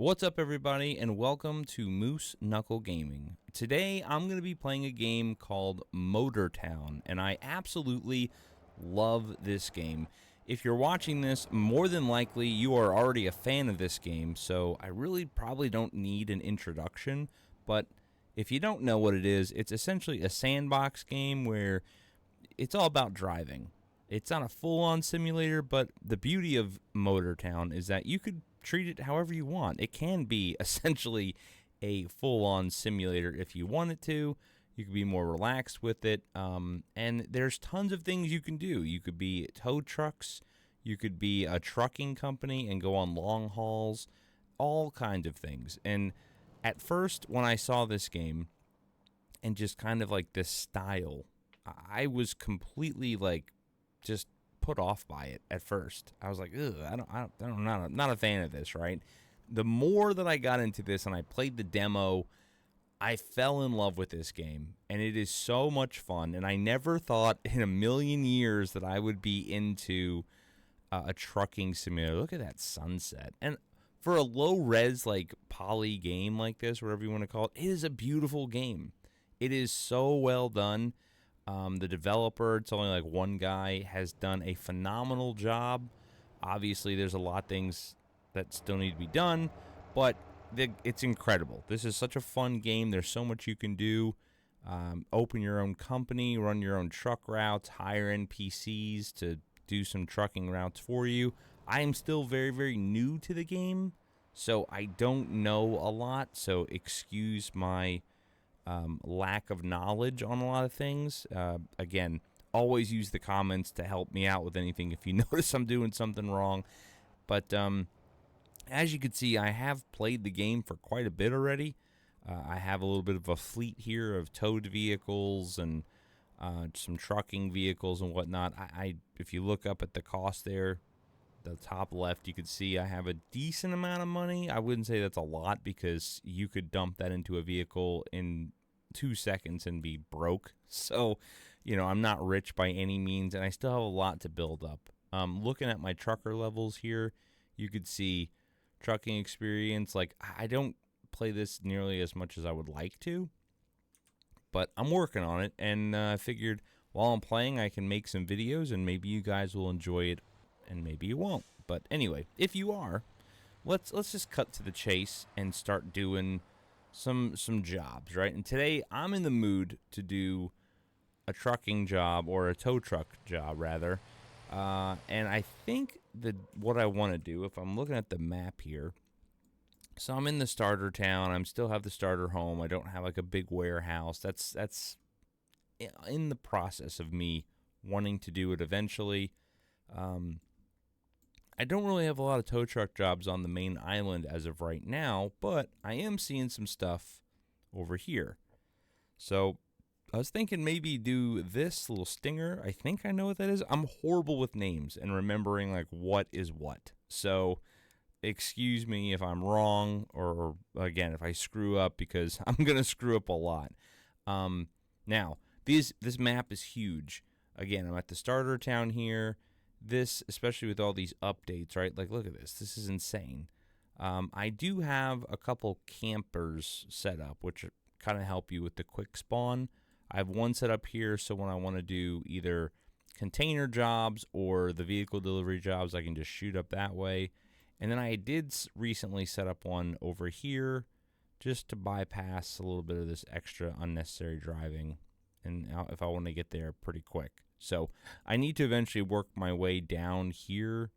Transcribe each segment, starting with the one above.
What's up, everybody, and welcome to Moose Knuckle Gaming. Today, I'm going to be playing a game called Motortown, and I absolutely love this game. If you're watching this, more than likely you are already a fan of this game, so I really probably don't need an introduction, but if you don't know what it is, it's essentially a sandbox game where it's all about driving. It's not a full-on simulator, but the beauty of Motortown is that you could treat it however you want. It can be essentially a full-on simulator if you want it to. You could be more relaxed with it, and there's tons of things you can do. You could be tow trucks, you could be a trucking company and go on long hauls, all kinds of things. And at first, when I saw this game and just kind of like this style, I was completely like just put off by it at first. I was like, ugh, I'm not a fan of this, right? The more that I got into this and I played the demo, I fell in love with this game, and it is so much fun. And I never thought in a million years that I would be into a trucking simulator. Look at that sunset. And for a low-res, like, poly game like this, whatever you want to call it, it is a beautiful game. It is so well done. The developer, it's only like one guy, has done a phenomenal job. Obviously, there's a lot of things that still need to be done, but it's incredible. This is such a fun game. There's so much you can do. Open your own company, run your own truck routes, hire NPCs to do some trucking routes for you. I am still very, very new to the game, so I don't know a lot, so excuse my lack of knowledge on a lot of things. Again, always use the comments to help me out with anything if you notice I'm doing something wrong. But as you can see, I have played the game for quite a bit already. I have a little bit of a fleet here of towed vehicles and some trucking vehicles and whatnot. If you look up at the cost there, the top left, you can see I have a decent amount of money. I wouldn't say that's a lot because you could dump that into a vehicle in 2 seconds and be broke. So, I'm not rich by any means, and I still have a lot to build up. Looking at my trucker levels here, you could see trucking experience. Like, I don't play this nearly as much as I would like to, but I'm working on it, and I figured while I'm playing, I can make some videos, and maybe you guys will enjoy it, and maybe you won't. But anyway, if you are, let's just cut to the chase and start doing some jobs, right? And today I'm in the mood to do a trucking job, or a tow truck job rather. And I think that what I want to do, if I'm looking at the map here, so I'm in the starter town. I still have the starter home. I don't have like a big warehouse. That's in the process of me wanting to do it eventually. I don't really have a lot of tow truck jobs on the main island as of right now, but I am seeing some stuff over here. So I was thinking maybe do this little stinger. I think I know what that is. I'm horrible with names and remembering like what is what. So excuse me if I'm wrong, or again, if I screw up, because I'm going to screw up a lot. Now, this map is huge. Again, I'm at the starter town here. This, especially with all these updates, right? Like, look at this. This is insane. I do have a couple campers set up, which kind of help you with the quick spawn. I have one set up here, so when I want to do either container jobs or the vehicle delivery jobs, I can just shoot up that way. And then I did recently set up one over here just to bypass a little bit of this extra unnecessary driving, and if I want to get there pretty quick. So I need to eventually work my way down here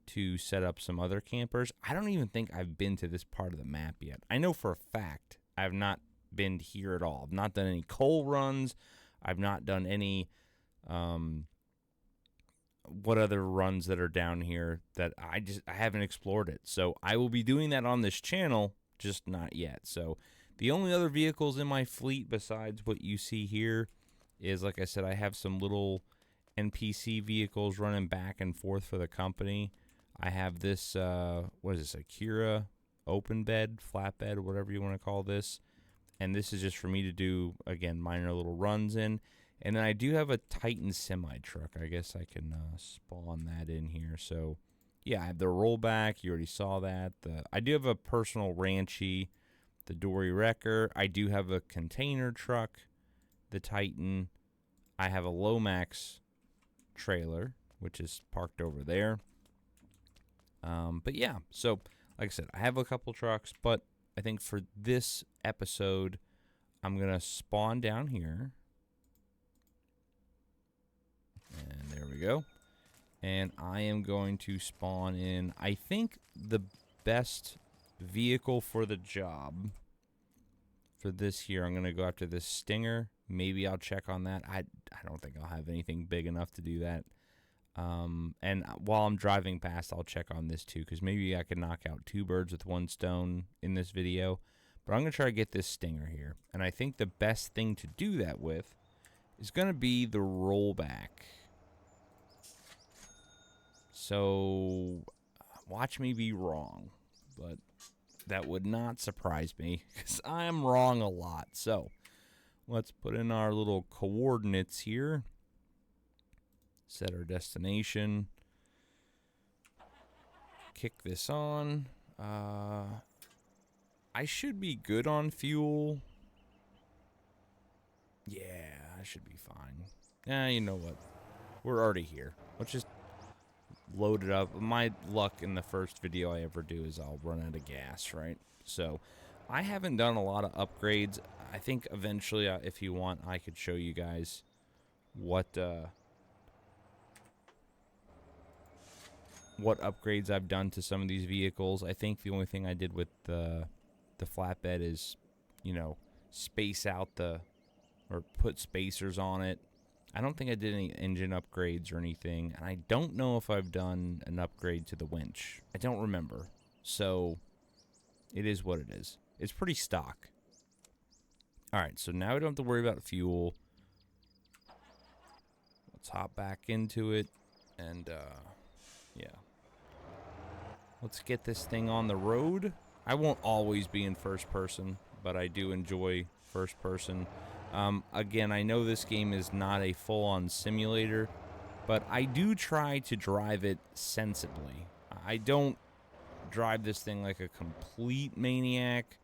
to set up some other campers. I don't even think I've been to this part of the map yet. I know for a fact I have not been here at all. I've not done any coal runs. I've not done any what other runs that are down here that I haven't explored it. So I will be doing that on this channel, just not yet. So the only other vehicles in my fleet besides what you see here is, like I said, I have some little NPC vehicles running back and forth for the company. I have this, what is this, Akira open bed, flatbed, whatever you want to call this. And this is just for me to do, again, minor little runs in. And then I do have a Titan semi-truck. I guess I can spawn that in here. So yeah, I have the rollback. You already saw that. I do have a personal ranchy, the Dory Wrecker. I do have a container truck, the Titan. I have a Lomax trailer, which is parked over there. But yeah, so like I said, I have a couple trucks, but I think for this episode, I'm going to spawn down here. And there we go. And I am going to spawn in, I think, the best vehicle for the job for this here. I'm going to go after this Stinger. Maybe I'll check on that. I don't think I'll have anything big enough to do that. And while I'm driving past, I'll check on this too, because maybe I can knock out 2 birds with 1 stone in this video. But I'm going to try to get this Stinger here. And I think the best thing to do that with is going to be the rollback. So, watch me be wrong, but that would not surprise me, because I'm wrong a lot. So, let's put in our little coordinates here. Set our destination. Kick this on. I should be good on fuel. Yeah, I should be fine. Yeah, you know what? We're already here. Let's just load it up. My luck in the first video I ever do is I'll run out of gas, right? So I haven't done a lot of upgrades. I think eventually, if you want, I could show you guys what upgrades I've done to some of these vehicles. I think the only thing I did with the flatbed is, you know, space out or put spacers on it. I don't think I did any engine upgrades or anything, and I don't know if I've done an upgrade to the winch. I don't remember. So, it is what it is. It's pretty stock. Alright, so now we don't have to worry about fuel. Let's hop back into it, and, yeah. Let's get this thing on the road. I won't always be in first person, but I do enjoy first person. Again, I know this game is not a full-on simulator, but I do try to drive it sensibly. I don't drive this thing like a complete maniac.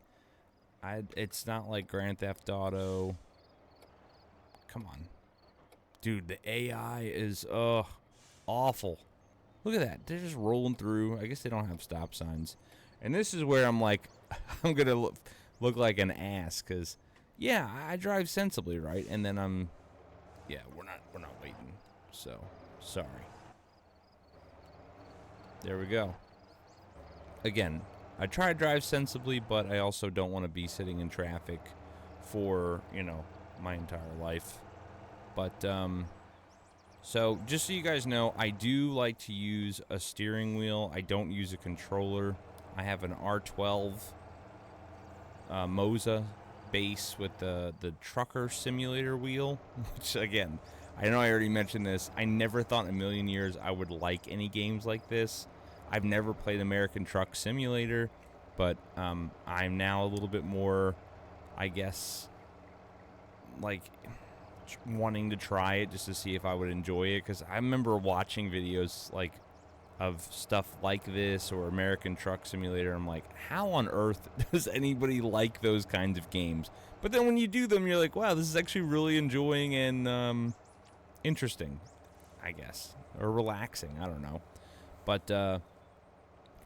It's not like Grand Theft Auto. Come on. Dude, the AI is, awful. Look at that. They're just rolling through. I guess they don't have stop signs. And this is where I'm like, I'm going to look like an ass, because... yeah, I drive sensibly, right? And then yeah, we're not waiting. So, sorry. There we go. Again, I try to drive sensibly, but I also don't want to be sitting in traffic for, you know, my entire life. But, so, just so you guys know, I do like to use a steering wheel. I don't use a controller. I have an R12 Moza base with the trucker simulator wheel, which, again, I know I already mentioned this. I never thought in a million years I would like any games like this. I've never played American Truck Simulator, but I'm now a little bit more, I guess, like, wanting to try it just to see if I would enjoy it, because I remember watching videos like of stuff like this or American Truck Simulator. I'm like, how on earth does anybody like those kinds of games? But then when you do them, you're like, wow, this is actually really enjoying and interesting, I guess, or relaxing. I don't know. But I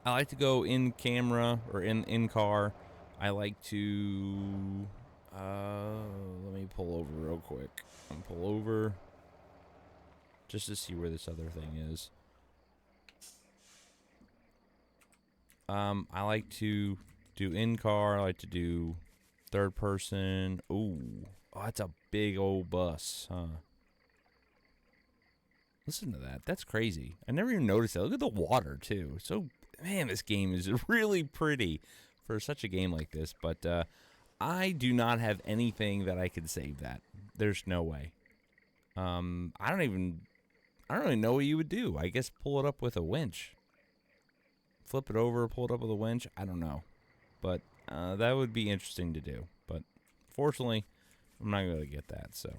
like to go in camera or in car. I like to let me pull over real quick. I'm pull over just to see where this other thing is. I like to do in-car. I like to do third person. Ooh. Oh, that's a big old bus, huh? Listen to that. That's crazy. I never even noticed that. Look at the water, too. So, man, this game is really pretty for such a game like this. But I do not have anything that I could save that. There's no way. I don't really know what you would do. I guess pull it up with a winch. Flip it over, pull it up with a winch. I don't know. But that would be interesting to do. But fortunately, I'm not going to get that. So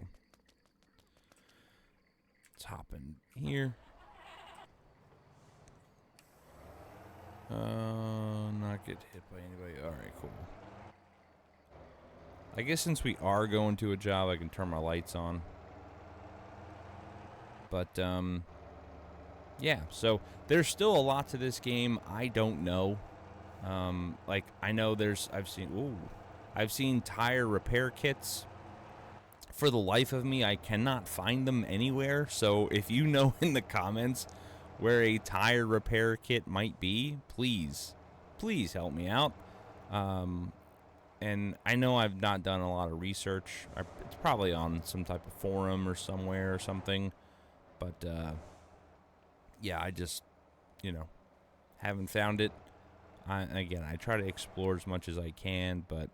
let's hop in here. Not get hit by anybody. Alright, cool. I guess since we are going to a job, I can turn my lights on. But, yeah, so there's still a lot to this game I don't know. Like, I know I've seen tire repair kits. For the life of me, I cannot find them anywhere. So if you know in the comments where a tire repair kit might be, please help me out. And I know I've not done a lot of research. It's probably on some type of forum or somewhere or something. But, yeah, I just, haven't found it. I try to explore as much as I can, but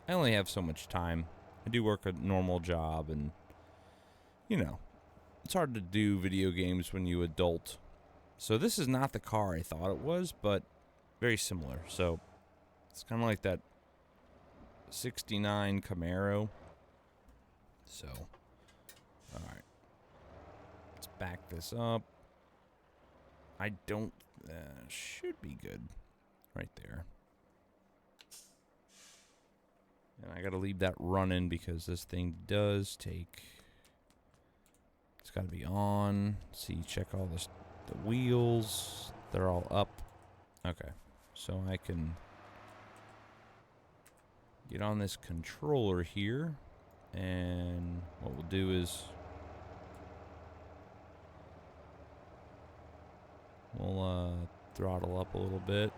I only have so much time. I do work a normal job, and, it's hard to do video games when you adult. So this is not the car I thought it was, but very similar. So it's kind of like that 69 Camaro. So, all right. Let's back this up. I don't... should be good. Right there. And I gotta leave that running because this thing does take... It's gotta be on. See, check all the wheels. They're all up. Okay. So I can get on this controller here. And what we'll do is... We'll throttle up a little bit.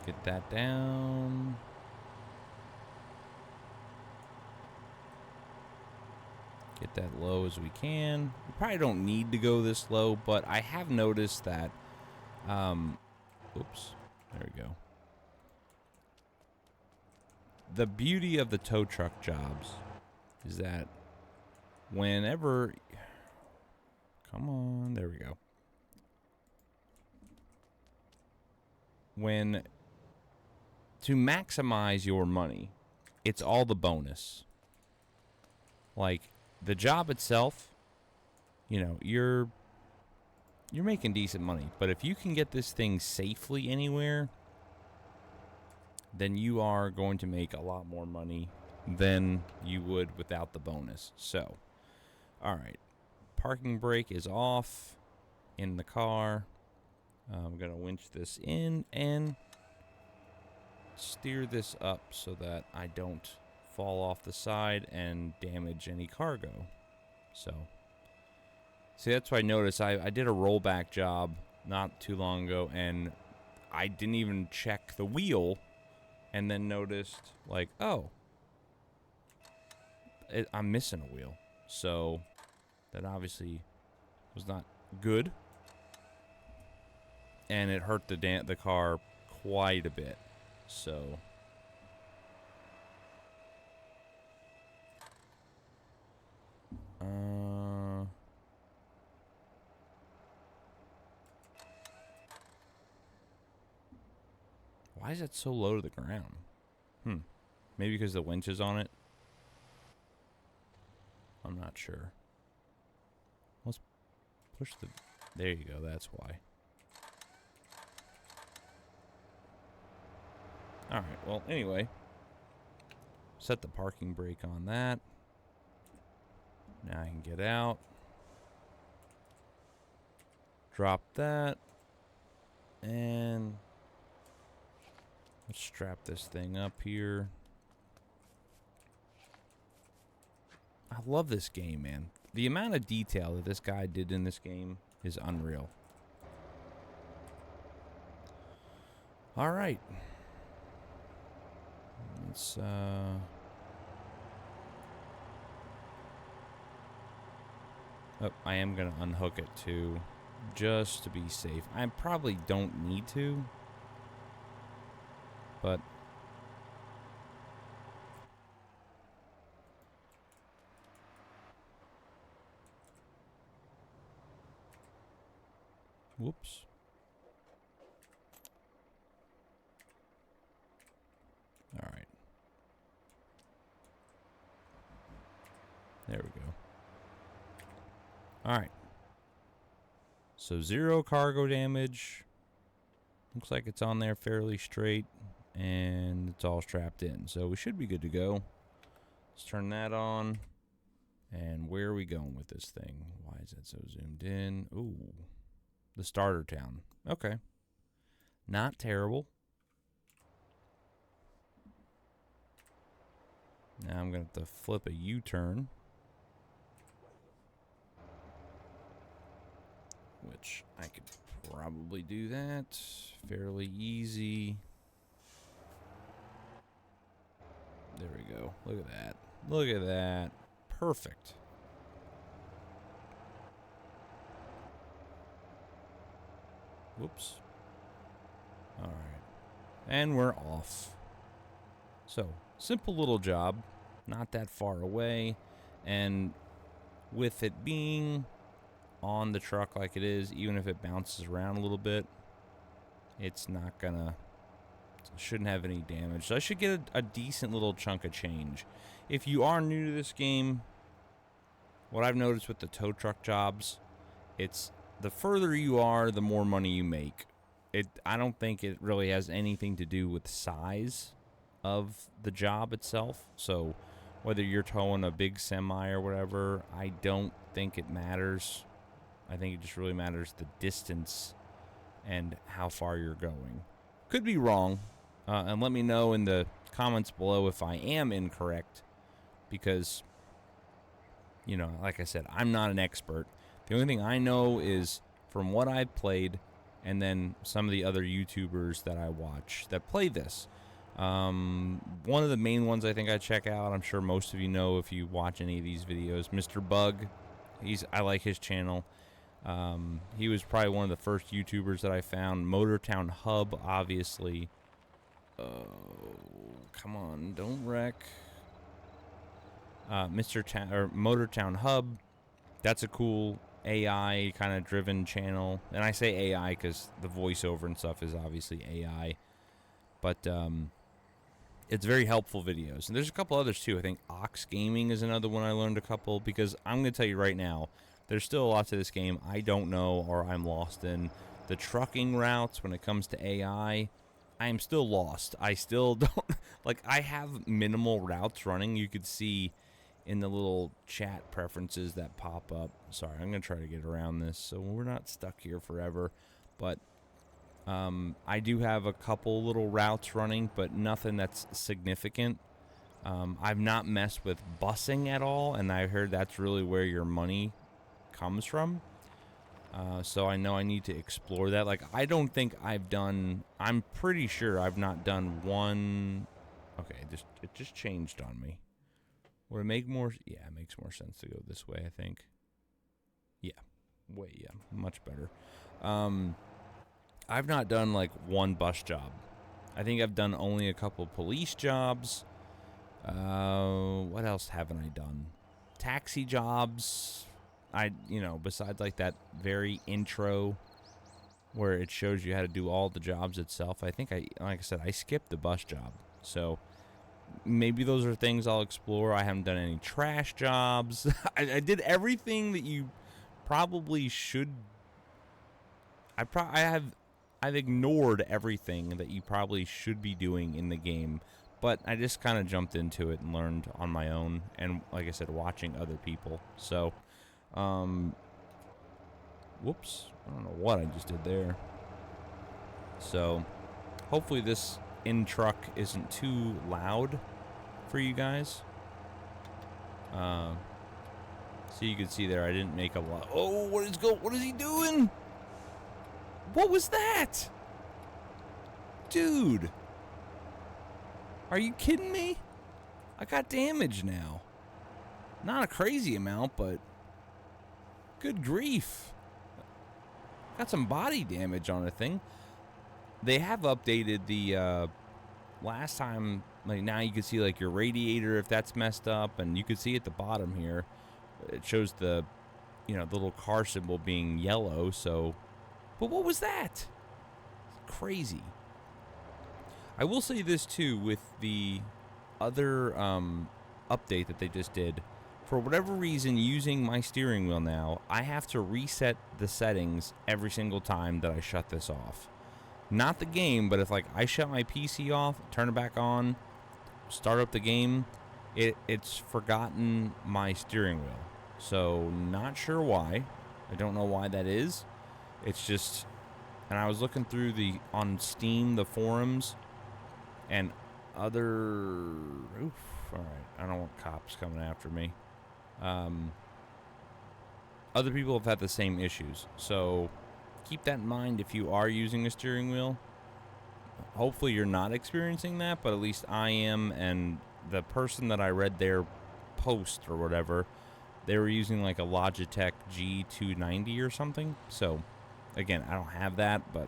Get that down. Get that low as we can. We probably don't need to go this low, but I have noticed that... oops. There we go. The beauty of the tow truck jobs is that whenever... Come on. There we go. To maximize your money, it's all the bonus. Like, the job itself, you're making decent money. But if you can get this thing safely anywhere, then you are going to make a lot more money than you would without the bonus. So, all right. Parking brake is off in the car. I'm going to winch this in and steer this up so that I don't fall off the side and damage any cargo. So, see, that's what I noticed. I did a rollback job not too long ago, and I didn't even check the wheel, and then noticed, like, oh, I'm missing a wheel. So, that obviously was not good, and it hurt the car quite a bit. So, why is it so low to the ground? Maybe because the winch is on it? I'm not sure. Let's push the... There you go, that's why. Alright, well, anyway. Set the parking brake on that. Now I can get out. Drop that. And let's strap this thing up here. I love this game, man. The amount of detail that this guy did in this game is unreal. All right. Let's, oh, I am going to unhook it too, just to be safe. I probably don't need to, but whoops. All right. There we go. All right. So 0 cargo damage. Looks like it's on there fairly straight, and it's all strapped in. So we should be good to go. Let's turn that on. And where are we going with this thing? Why is that so zoomed in? Ooh, the starter town. Okay. Not terrible. Now I'm going to have to flip a U-turn. Which I could probably do that. Fairly easy. There we go. Look at that. Look at that. Perfect. Whoops. All right. And we're off. So, simple little job. Not that far away. And with it being on the truck like it is, even if it bounces around a little bit, it's not gonna, shouldn't have any damage. So I should get a decent little chunk of change. If you are new to this game, what I've noticed with the tow truck jobs, it's the further you are, the more money you make. I don't think it really has anything to do with size of the job itself. So whether you're towing a big semi or whatever, I don't think it matters. I think it just really matters the distance and how far you're going. Could be wrong, and let me know in the comments below if I am incorrect, because, you know, like I said, I'm not an expert. The only thing I know is from what I've played and then some of the other YouTubers that I watch that play this. One of the main ones I think I check out, I'm sure most of you know if you watch any of these videos, Mr. Bug. I like his channel. He was probably one of the first YouTubers that I found. Motortown Hub, obviously. Oh, come on, don't wreck. Motortown Hub. That's a cool AI kind of driven channel. And I say AI because the voiceover and stuff is obviously AI. But it's very helpful videos. And there's a couple others too. I think Ox Gaming is another one I learned a couple, because I'm going to tell you right now, there's still lots of this game I don't know or I'm lost in. The trucking routes, when it comes to AI, I am still lost. I still don't, like, I have minimal routes running. You could see in the little chat preferences that pop up. Sorry, I'm going to try to get around this so we're not stuck here forever. But I do have a couple little routes running, but nothing that's significant. I've not messed with busing at all, and I heard that's really where your money comes from. So I know I need to explore that. Like, I don't think I'm pretty sure I've not done one. Okay, it just changed on me. Would it make more? Yeah, it makes more sense to go this way, I think. Yeah, much better. I've not done like one bus job. I think I've done only a couple police jobs. What else haven't I done? Taxi jobs. Besides like that very intro where it shows you how to do all the jobs itself, I think like I said, I skipped the bus job. So maybe those are things I'll explore. I haven't done any trash jobs. I did everything that you probably should. I've ignored everything that you probably should be doing in the game, but I just kind of jumped into it and learned on my own, and like I said, watching other people. So, whoops, I don't know what I just did there. So, hopefully this in-truck isn't too loud for you guys. So you can see there, I didn't make a lot. Oh, what is he doing? What was that? Dude. Are you kidding me? I got damage now. Not a crazy amount, but good grief. Got some body damage on the thing. They have updated the last time, like now you can see like your radiator if that's messed up, and you can see at the bottom here it shows the little car symbol being yellow. So, but what was that? Crazy. I will say this too, with the other update that they just did, For whatever reason, using my steering wheel now, I have to reset the settings every single time that I shut this off. Not the game, but if like I shut my PC off, turn it back on, start up the game, it's forgotten my steering wheel. So not sure why. I don't know why that is. It's just, and I was looking through on Steam, the forums, and other, oof, all right, I don't want cops coming after me. Other people have had the same issues, so keep that in mind if you are using a steering wheel. Hopefully you're not experiencing that, but at least I am, and the person that I read their post or whatever, they were using like a Logitech G290 or something. So again, I don't have that, but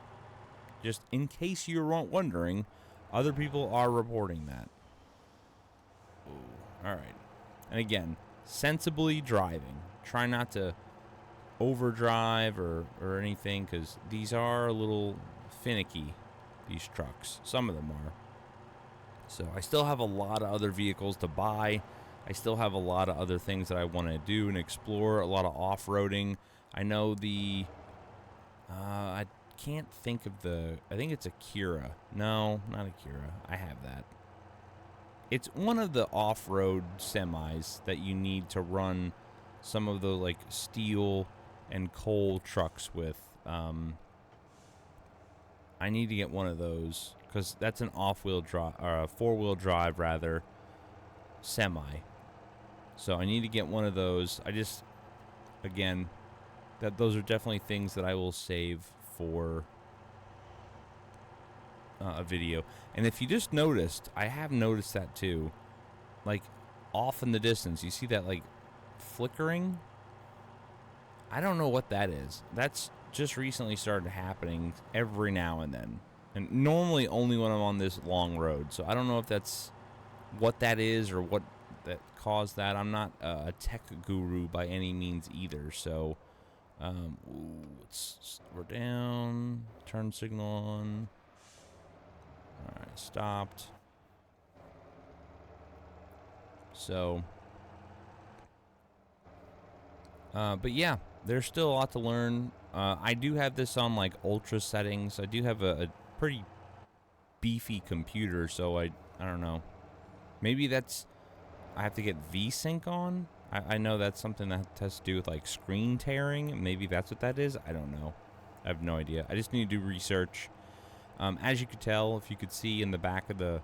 just in case you weren't wondering, other people are reporting that. Ooh, all right. And again, sensibly driving. Try not to overdrive or anything, because these are a little finicky, these trucks. Some of them are. So I still have a lot of other vehicles to buy. I still have a lot of other things that I want to do and explore, a lot of off-roading. I know I can't think of I think it's a Kira. No, not a Kira. I have that. It's one of the off-road semis that you need to run some of the like steel and coal trucks with. I need to get one of those because that's an off-wheel drive, or a four-wheel drive rather, semi. So I need to get one of those. Again, those are definitely things that I will save for a video. And if you just noticed, I have noticed that too, like off in the distance, you see that like flickering? I don't know what that is. That's just recently started happening every now and then. And normally only when I'm on this long road. So I don't know if that's what that is or what that caused that. I'm not a tech guru by any means either. So we're down. Turn signal on. Alright, stopped. So but yeah, there's still a lot to learn. I do have this on like ultra settings. I do have a pretty beefy computer, so I don't know. Maybe I have to get VSync on. I know that's something that has to do with like screen tearing. Maybe that's what that is. I don't know. I have no idea. I just need to do research. As you could tell, if you could see in the back of the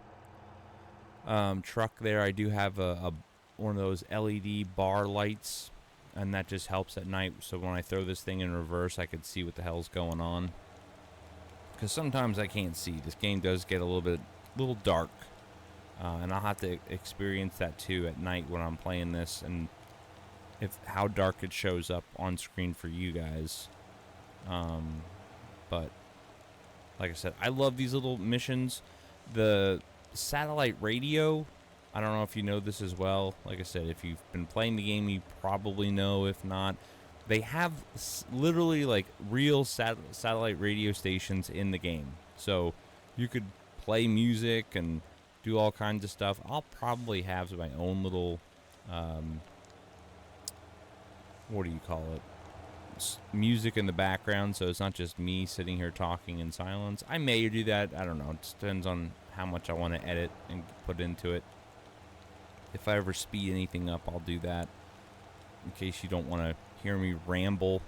truck there, I do have one of those LED bar lights, and that just helps at night. So when I throw this thing in reverse, I could see what the hell's going on. Because sometimes I can't see. This game does get a little dark. And I'll have to experience that too at night when I'm playing this, and how dark it shows up on screen for you guys. But like I said, I love these little missions. The satellite radio, I don't know if you know this as well. Like I said, if you've been playing the game, you probably know. If not, they have literally like real satellite radio stations in the game. So you could play music and do all kinds of stuff. I'll probably have my own little, what do you call it? Music in the background, so it's not just me sitting here talking in silence. I may do that. I don't know. It just depends on how much I want to edit and put into it. If I ever speed anything up, I'll do that. In case you don't want to hear me ramble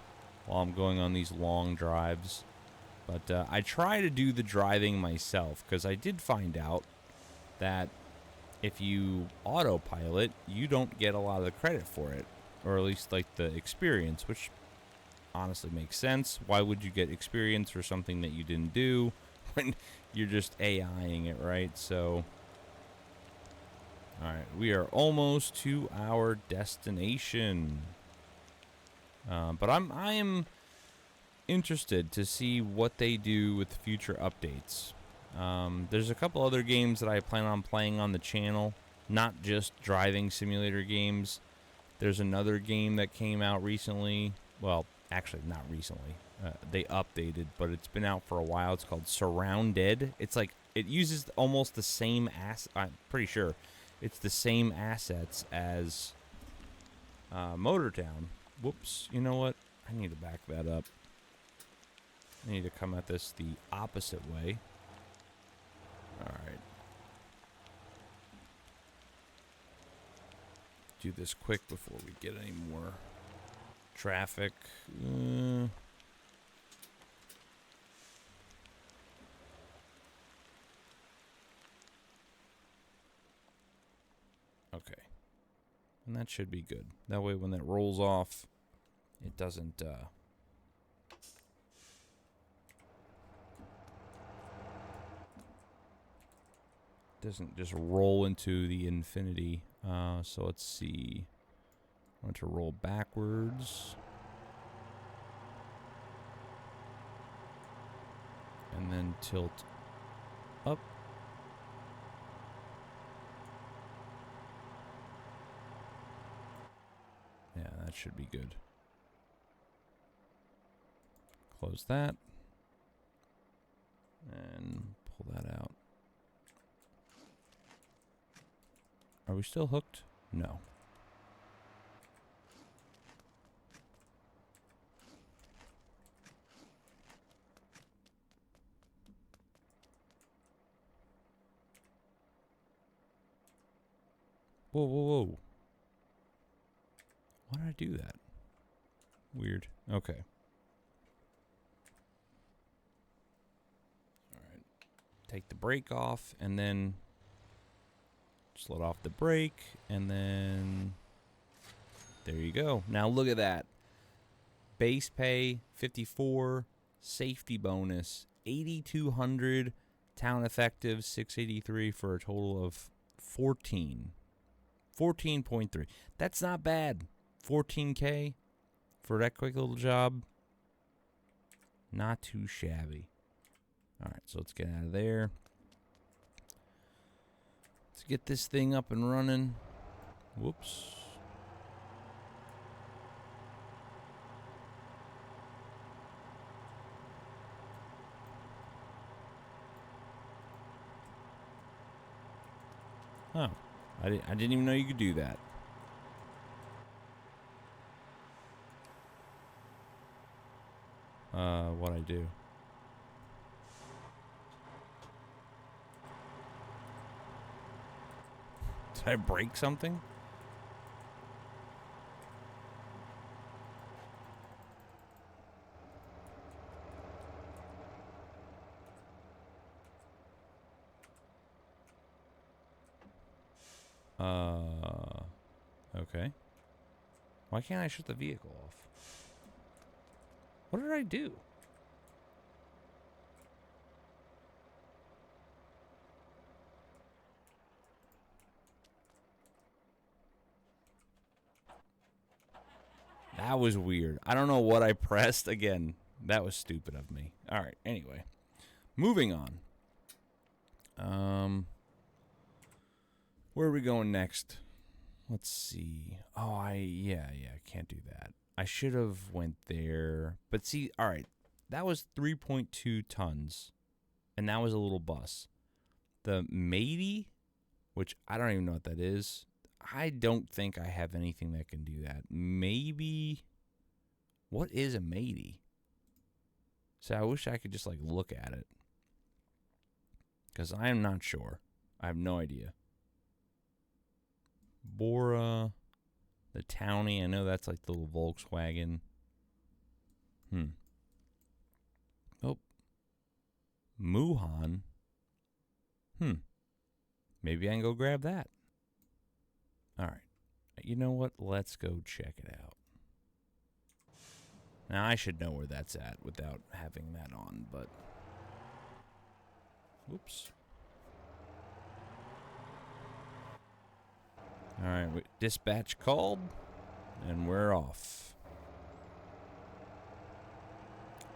while I'm going on these long drives. But I try to do the driving myself, because I did find out that if you autopilot, you don't get a lot of the credit for it, or at least like the experience, which honestly makes sense. Why would you get experience for something that you didn't do when you're just AIing it, right? So, alright, we are almost to our destination. But I am interested to see what they do with future updates. There's a couple other games that I plan on playing on the channel, not just driving simulator games. There's another game that came out recently. Well, actually, not recently. They updated, but it's been out for a while. It's called Surrounded. It's like, it uses almost the same I'm pretty sure it's the same assets as Motortown. Whoops. You know what? I need to back that up. I need to come at this the opposite way. Alright. Do this quick before we get any more traffic. Okay. And that should be good. That way when that rolls off, it doesn't, just roll into the infinity. So let's see. I want to roll backwards. And then tilt up. Yeah, that should be good. Close that. And pull that out. Are we still hooked? No. Whoa, whoa, whoa. Why did I do that? Weird. Okay. Alright. Take the brake off, and then just let off the brake, and then there you go. Now look at that. Base pay, 54. Safety bonus, 8,200. Town effective, 683 for a total of 14. 14.3. That's not bad. 14K for that quick little job. Not too shabby. All right, so let's get out of there. Let's get this thing up and running. Whoops. Oh, I didn't even know you could do that. What'd I do? Did I break something? Okay. Why can't I shut the vehicle off? What did I do? That was weird. I don't know what I pressed. Again, that was stupid of me. All right, anyway. Moving on. Where are we going next? Let's see. Oh, yeah, I can't do that. I should have went there. But see, all right. That was 3.2 tons. And that was a little bus. The matey, which I don't even know what that is. I don't think I have anything that can do that. Maybe. What is a matey? So I wish I could just like look at it. Because I am not sure. I have no idea. Bora. The Townie. I know that's like the little Volkswagen. Oh. Muhan. Maybe I can go grab that. All right. You know what? Let's go check it out. Now, I should know where that's at without having that on, but... Whoops. All right. Dispatch called, and we're off.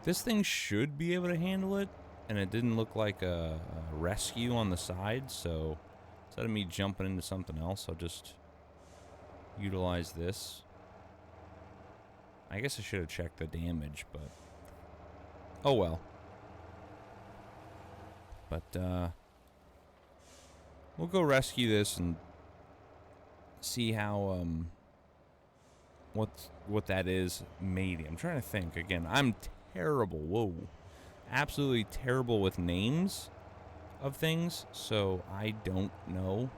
This thing should be able to handle it, and it didn't look like a rescue on the side, so instead of me jumping into something else, I'll just utilize this. I guess I should have checked the damage, but oh well. But we'll go rescue this and see how what that is. Maybe I'm trying to think again. I'm terrible. Whoa, absolutely terrible with names of things. So I don't know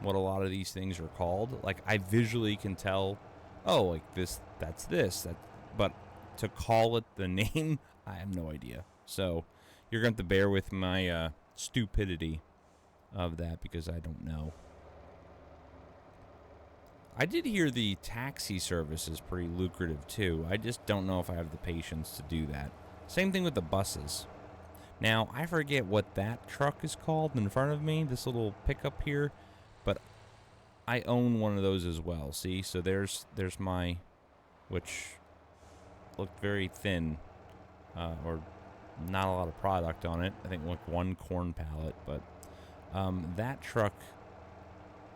what a lot of these things are called. Like I visually can tell. Oh, like this. That's this. That. But to call it the name, I have no idea. So you're going to have to bear with my stupidity of that because I don't know. I did hear the taxi service is pretty lucrative too. I just don't know if I have the patience to do that. Same thing with the buses. Now, I forget what that truck is called in front of me, this little pickup here, but I own one of those as well. See? So there's my, which looked very thin, or not a lot of product on it. I think like one corn pallet, but that truck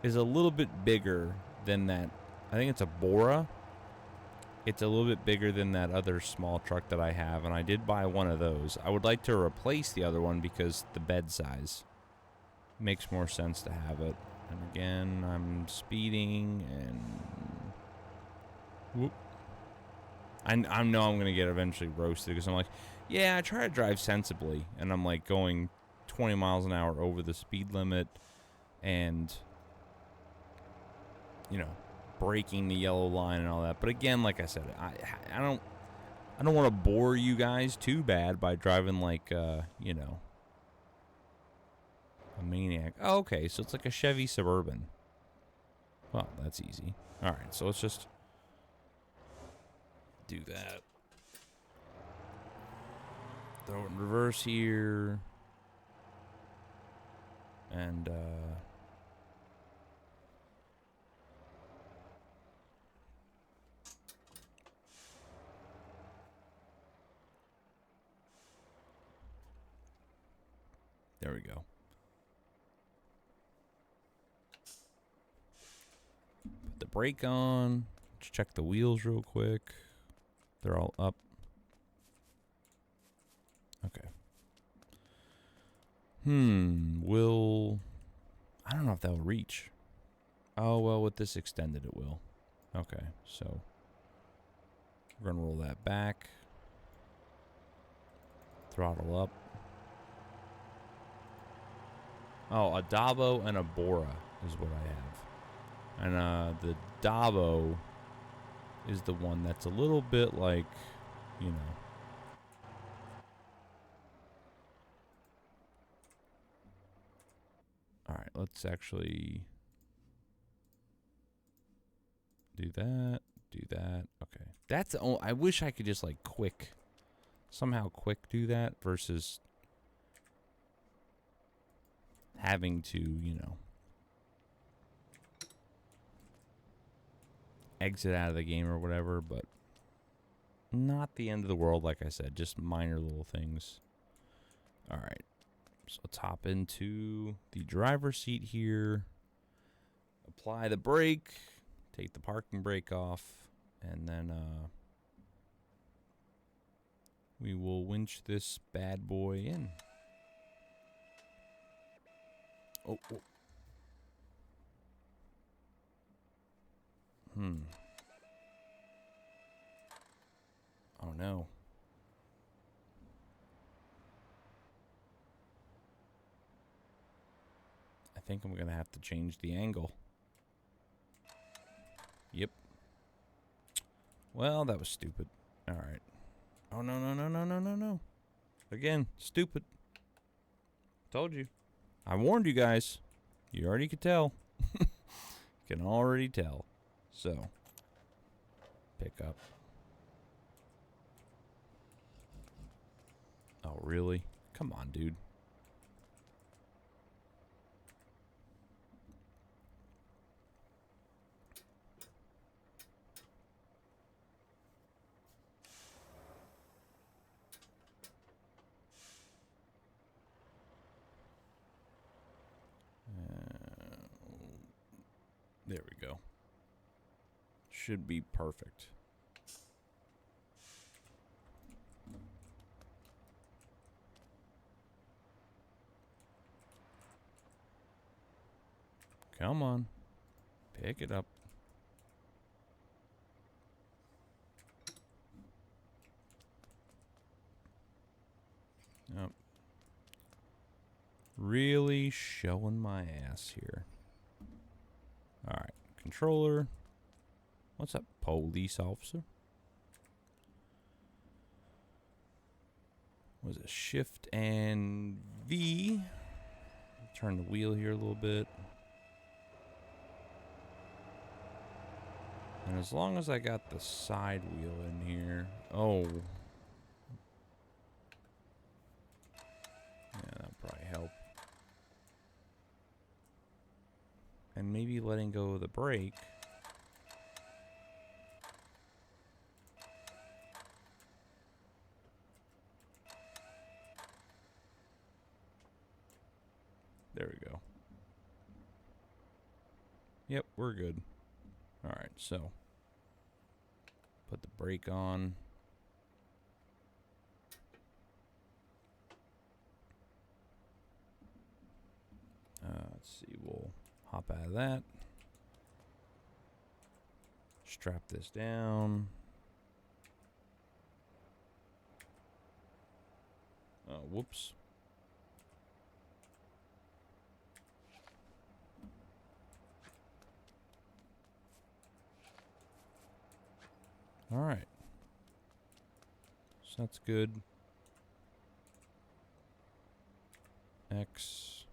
is a little bit bigger than that. I think it's a Bora. It's a little bit bigger than that other small truck that I have, and I did buy one of those. I would like to replace the other one because the bed size makes more sense to have it. And again, I'm speeding, and whoop. I know I'm going to get eventually roasted because I'm like, yeah, I try to drive sensibly, and I'm like going 20 miles an hour over the speed limit, and you know, breaking the yellow line and all that. But again, like I said, I don't want to bore you guys too bad by driving like you know, a maniac. Oh, okay, so it's like a Chevy Suburban. Well, that's easy. All right, so let's just do that. Throw it in reverse here. And there we go. Put the brake on. Let's check the wheels real quick. They're all up. Okay. Will... I don't know if that'll reach. Oh, well, with this extended, it will. Okay, so... we're going to roll that back. Throttle up. Oh, a Dabo and a Bora is what I have. And the Dabo is the one that's a little bit like, you know... Alright, let's actually do that, okay. That's the only, I wish I could just like somehow quick do that versus having to, you know, exit out of the game or whatever, but not the end of the world, like I said, just minor little things. Alright. So let's hop into the driver's seat here, apply the brake, take the parking brake off, and then we will winch this bad boy in. Oh. Oh no. I think I'm gonna have to change the angle. Yep. Well, that was stupid. Alright. Oh, no. Again, stupid. Told you. I warned you guys. You already could tell. Can already tell. So, pick up. Oh, really? Come on, dude. There we go. Should be perfect. Come on. Pick it up. Yep. Really showing my ass here. Alright, controller. What's up, police officer? Was it shift and V? Turn the wheel here a little bit. And as long as I got the side wheel in here. Oh. Yeah, that'll probably help. And maybe letting go of the brake. There we go. Yep, we're good. Alright, so. Put the brake on. Let's see, we'll hop out of that. Strap this down. Oh, whoops. All right. So that's good. X.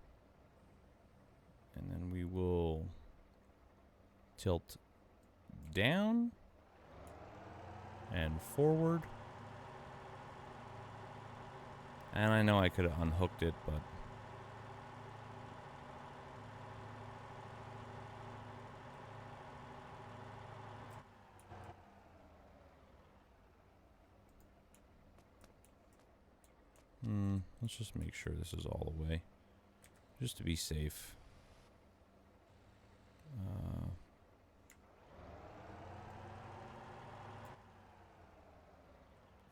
And then we will tilt down and forward. And I know I could have unhooked it, but let's just make sure this is all the way, just to be safe.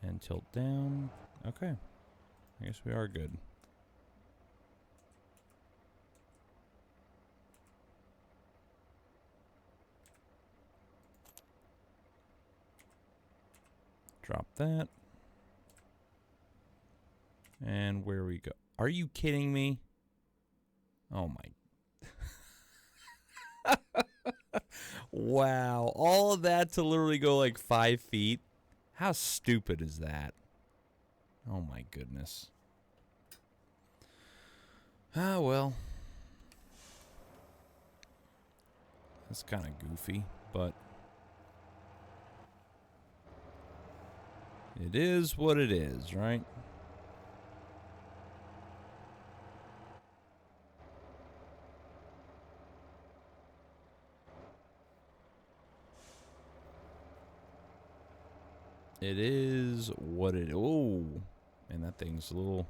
And tilt down. Okay. I guess we are good. Drop that. And where we go. Are you kidding me? Oh my. Wow. All of that to literally go like 5 feet. How stupid is that? Oh my goodness. Ah, well. That's kind of goofy, but it is what it is, right? It is what it. Oh, and that thing's a little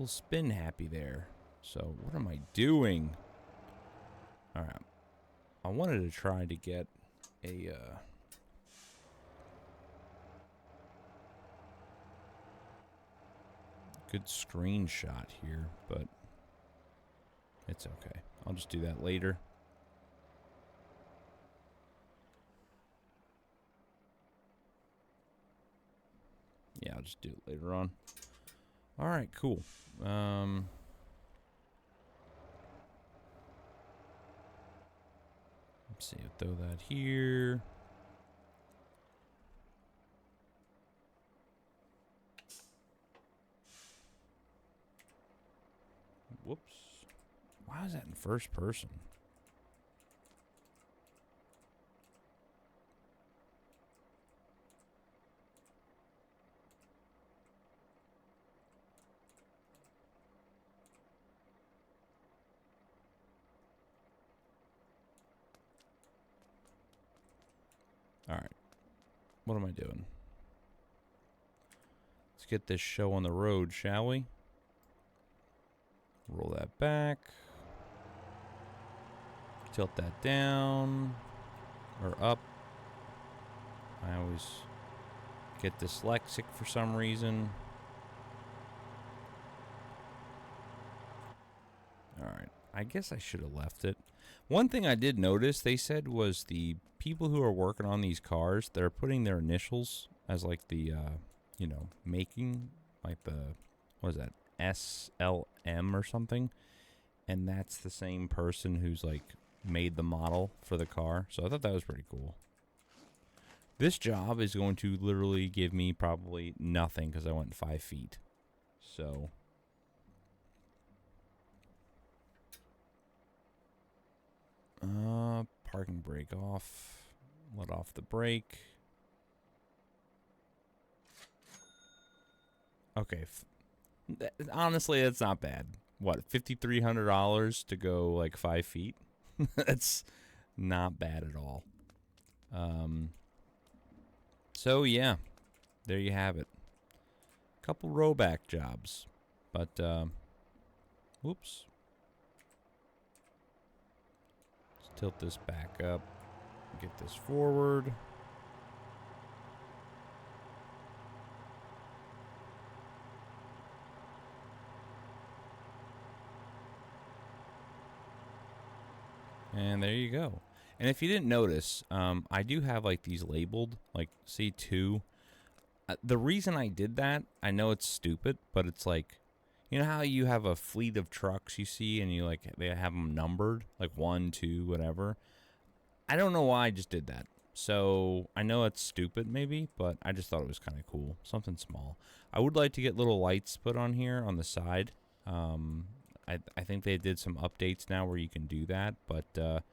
spin happy there. So what am I doing? All right, I wanted to try to get a good screenshot here, but it's okay. I'll just do that later. Yeah, I'll just do it later on. All right, cool. Let's see, I'll throw that here. Whoops. Why is that in first person? All right. What am I doing? Let's get this show on the road, shall we? Roll that back. Tilt that down. Or up. I always get dyslexic for some reason. Alright. I guess I should have left it. One thing I did notice, they said, was the people who are working on these cars, they're putting their initials as like the, you know, making like the, what is that, SLM or something. And that's the same person who's like made the model for the car. So I thought that was pretty cool. This job is going to literally give me probably nothing because I went 5 feet. So parking brake off. Let off the brake. Okay. Honestly, that's not bad. What, $5,300 to go like 5 feet? That's not bad at all. So yeah, there you have it. Couple rollback jobs, but whoops. Let's tilt this back up. Get this forward. And there you go. And if you didn't notice, I do have like these labeled, like C2. The reason I did that, I know it's stupid, but it's like, you know how you have a fleet of trucks you see and you like, they have them numbered, like 1, 2, whatever. I don't know why I just did that. So I know it's stupid maybe, but I just thought it was kind of cool. Something small. I would like to get little lights put on here on the side. I think they did some updates now where you can do that, but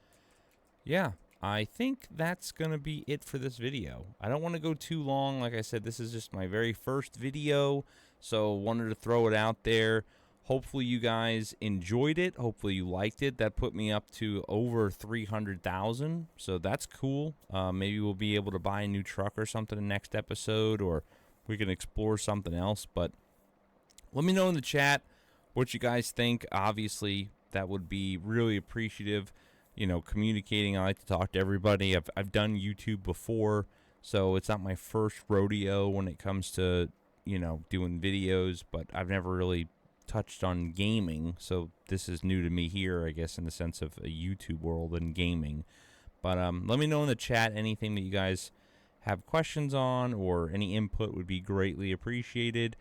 yeah, I think that's going to be it for this video. I don't want to go too long. Like I said, this is just my very first video, so wanted to throw it out there. Hopefully you guys enjoyed it. Hopefully you liked it. That put me up to over 300,000, so that's cool. Maybe we'll be able to buy a new truck or something in the next episode, or we can explore something else, but let me know in the chat what you guys think. Obviously, that would be really appreciative. You know, communicating. I like to talk to everybody. I've done YouTube before, so it's not my first rodeo when it comes to, you know, doing videos, but I've never really touched on gaming, so this is new to me here, I guess, in the sense of a YouTube world and gaming. But let me know in the chat anything that you guys have questions on, or any input would be greatly appreciated.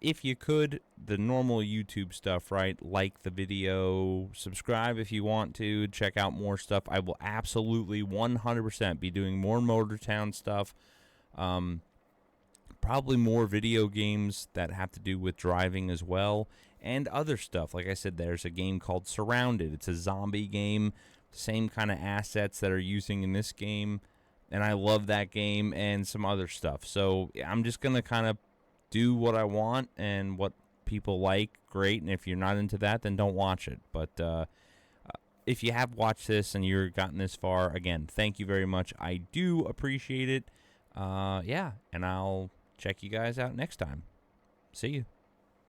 If you could, the normal YouTube stuff, right? Like the video, subscribe if you want to, check out more stuff. I will absolutely 100% be doing more motortown stuff. Probably more video games that have to do with driving as well, and other stuff. Like I said, there's a game called Surrounded. It's a zombie game, same kind of assets that are using in this game, and I love that game, and some other stuff. So I'm just going to kind of do what I want, and what people like, great. And if you're not into that, then don't watch it. But if you have watched this and you've gotten this far, again, thank you very much. I do appreciate it. Yeah, and I'll check you guys out next time. See you.